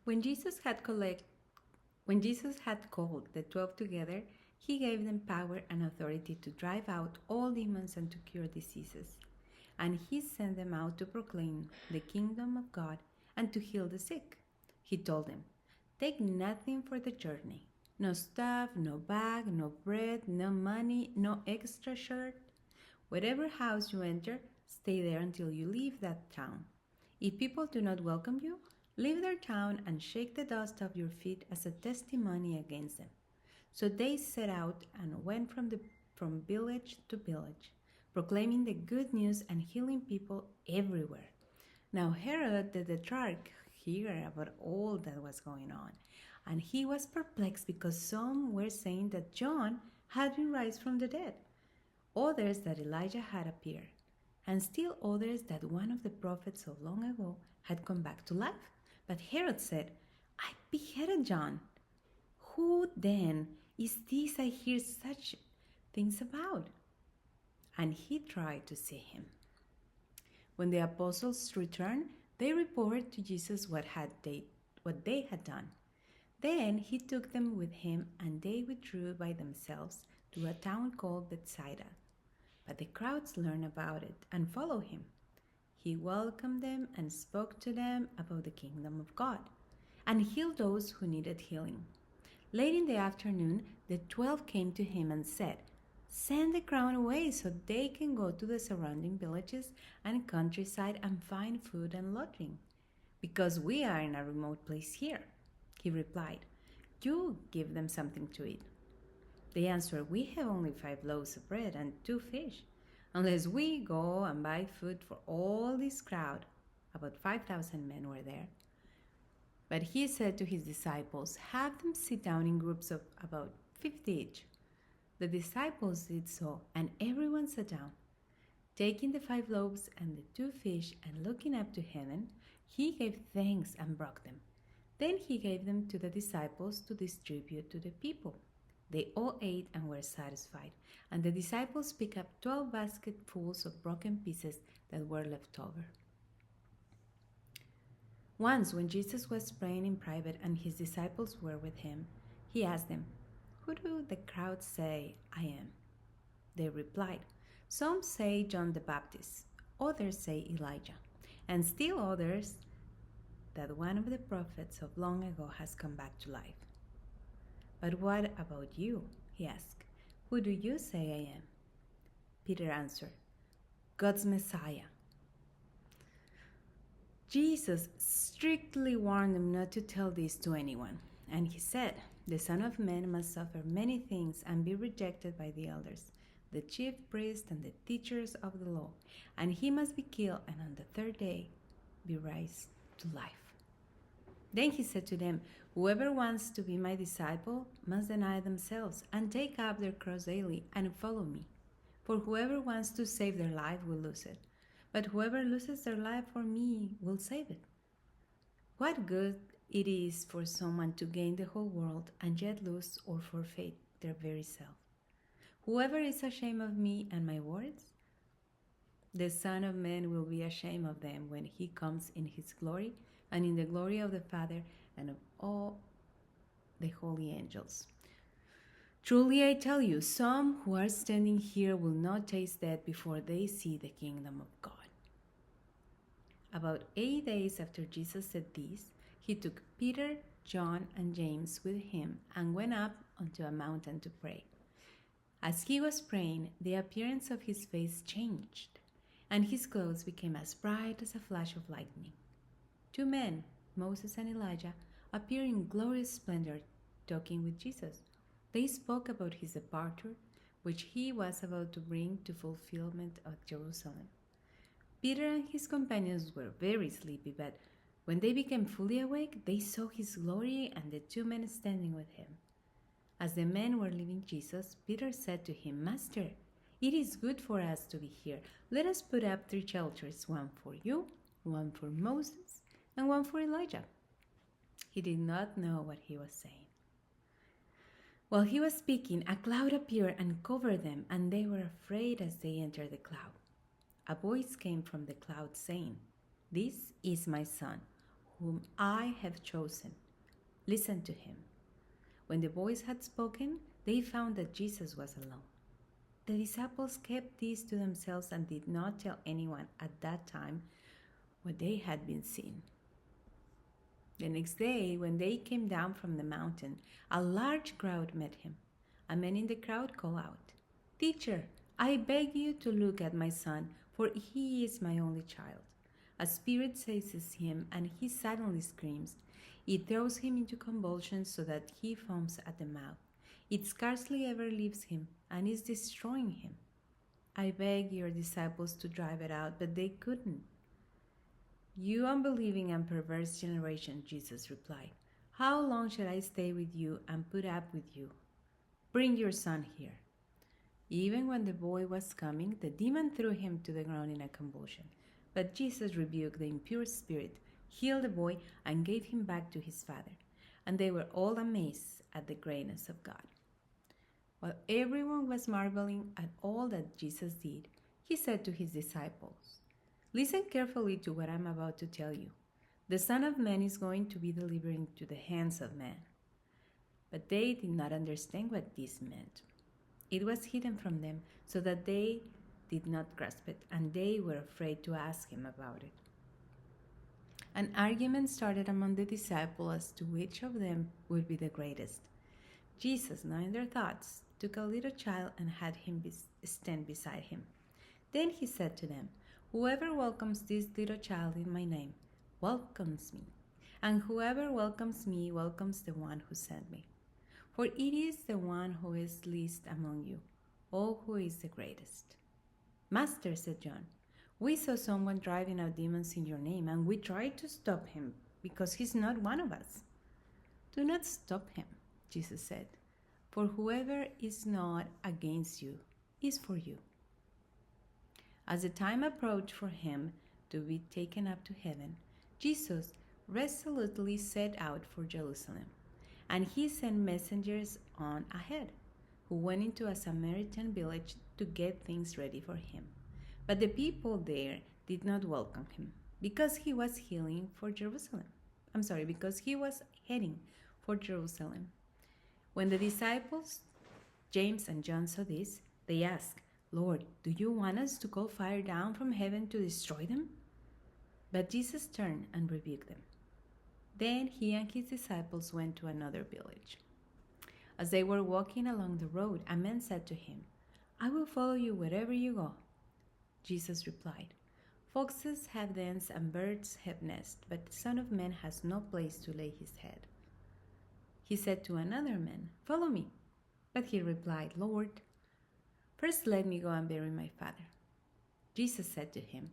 When Jesus had collect, when Jesus had called the 12 together, he gave them power and authority to drive out all demons and to cure diseases. And he sent them out to proclaim the kingdom of God and to heal the sick. He told them, "Take nothing for the journey, no stuff, no bag, no bread, no money, no extra shirt. Whatever house you enter, stay there until you leave that town. If people do not welcome you, leave their town and shake the dust off your feet as a testimony against them." So they set out and went from village to village, proclaiming the good news and healing people everywhere. Now Herod the Tetrarch heard about all that was going on, and he was perplexed because some were saying that John had been raised from the dead, others that Elijah had appeared, and still others that one of the prophets of long ago had come back to life. But Herod said, "I beheaded John. Who then is this I hear such things about?" And he tried to see him. When the apostles returned, they reported to Jesus what they had done. Then he took them with him, and they withdrew by themselves to a town called Bethsaida. But the crowds learned about it and followed him. He welcomed them and spoke to them about the kingdom of God, and healed those who needed healing. Late in the afternoon, the 12 came to him and said, "Send the crowd away so they can go to the surrounding villages and countryside and find food and lodging, because we are in a remote place here." He replied, "You give them something to eat." They answered, "We have only 5 loaves of bread and 2 fish. Unless we go and buy food for all this crowd." About 5,000 men were there. But he said to his disciples, "Have them sit down in groups of about 50 each." The disciples did so, and everyone sat down. Taking the 5 loaves and the 2 fish and looking up to heaven, he gave thanks and broke them. Then he gave them to the disciples to distribute to the people. They all ate and were satisfied, and the disciples picked up 12 basketfuls of broken pieces that were left over. Once, when Jesus was praying in private and his disciples were with him, he asked them, "Who do the crowd say I am?" They replied, "Some say John the Baptist, others say Elijah, and still others that one of the prophets of long ago has come back to life." "But what about you?" he asked. "Who do you say I am?" Peter answered, "God's Messiah." Jesus strictly warned them not to tell this to anyone, and he said, "The Son of Man must suffer many things and be rejected by the elders, the chief priests, and the teachers of the law, and he must be killed, and on the 3rd day be raised to life." Then he said to them, "Whoever wants to be my disciple must deny themselves and take up their cross daily and follow me. For whoever wants to save their life will lose it, but whoever loses their life for me will save it. What good it is for someone to gain the whole world and yet lose or forfeit their very self. Whoever is ashamed of me and my words, the Son of Man will be ashamed of them when he comes in his glory and in the glory of the Father and of all the holy angels. Truly I tell you, some who are standing here will not taste death before they see the kingdom of God." About 8 days after Jesus said this, he took Peter, John, and James with him and went up onto a mountain to pray. As he was praying, the appearance of his face changed, and his clothes became as bright as a flash of lightning. 2 men, Moses and Elijah, appeared in glorious splendor, talking with Jesus. They spoke about his departure, which he was about to bring to fulfillment at Jerusalem. Peter and his companions were very sleepy, but when they became fully awake, they saw his glory and the 2 men standing with him. As the men were leaving Jesus, Peter said to him, "Master, it is good for us to be here. Let us put up 3 shelters, one for you, one for Moses, and one for Elijah." He did not know what he was saying. While he was speaking, a cloud appeared and covered them, and they were afraid as they entered the cloud. A voice came from the cloud saying, "This is my son, whom I have chosen. Listen to him." When the boys had spoken, they found that Jesus was alone. The disciples kept this to themselves and did not tell anyone at that time what they had been seeing. The next day, when they came down from the mountain, a large crowd met him. A man in the crowd called out, "Teacher, I beg you to look at my son, for he is my only child. A spirit seizes him, and he suddenly screams. It throws him into convulsions so that he foams at the mouth. It scarcely ever leaves him, and is destroying him. I begged your disciples to drive it out, but they couldn't." "You unbelieving and perverse generation," Jesus replied, "how long shall I stay with you and put up with you? Bring your son here." Even when the boy was coming, the demon threw him to the ground in a convulsion. But Jesus rebuked the impure spirit, healed the boy, and gave him back to his father. And they were all amazed at the greatness of God. While everyone was marveling at all that Jesus did, he said to his disciples, "Listen carefully to what I'm about to tell you. The Son of Man is going to be delivered into the hands of men." But they did not understand what this meant. It was hidden from them so that they did not grasp it, and they were afraid to ask him about it. An argument started among the disciples as to which of them would be the greatest. Jesus, knowing their thoughts, took a little child and had him stand beside him. Then he said to them, "Whoever welcomes this little child in my name welcomes me, and whoever welcomes me welcomes the one who sent me. For it is the one who is least among you, or who is the greatest." "Master," said John, "we saw someone driving out demons in your name, and we tried to stop him because he's not one of us." "Do not stop him," Jesus said, "for whoever is not against you is for you." As the time approached for him to be taken up to heaven, Jesus resolutely set out for Jerusalem, and he sent messengers on ahead, who went into a Samaritan village to get things ready for him. But the people there did not welcome him, because he was because he was heading for Jerusalem. When the disciples, James and John, saw this, they asked, "Lord, do you want us to call fire down from heaven to destroy them?" But Jesus turned and rebuked them. Then he and his disciples went to another village. As they were walking along the road, a man said to him, "I will follow you wherever you go." Jesus replied, "Foxes have dens and birds have nests, but the Son of Man has no place to lay his head." He said to another man, "Follow me." But he replied, "Lord, first let me go and bury my father." Jesus said to him,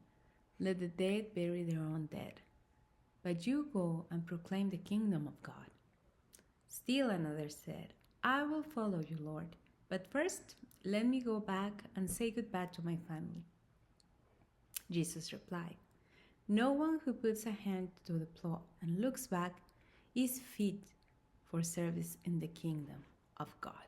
"Let the dead bury their own dead, but you go and proclaim the kingdom of God." Still another said, "I will follow you, Lord, but first let me go back and say goodbye to my family." Jesus replied, "No one who puts a hand to the plow and looks back is fit for service in the kingdom of God."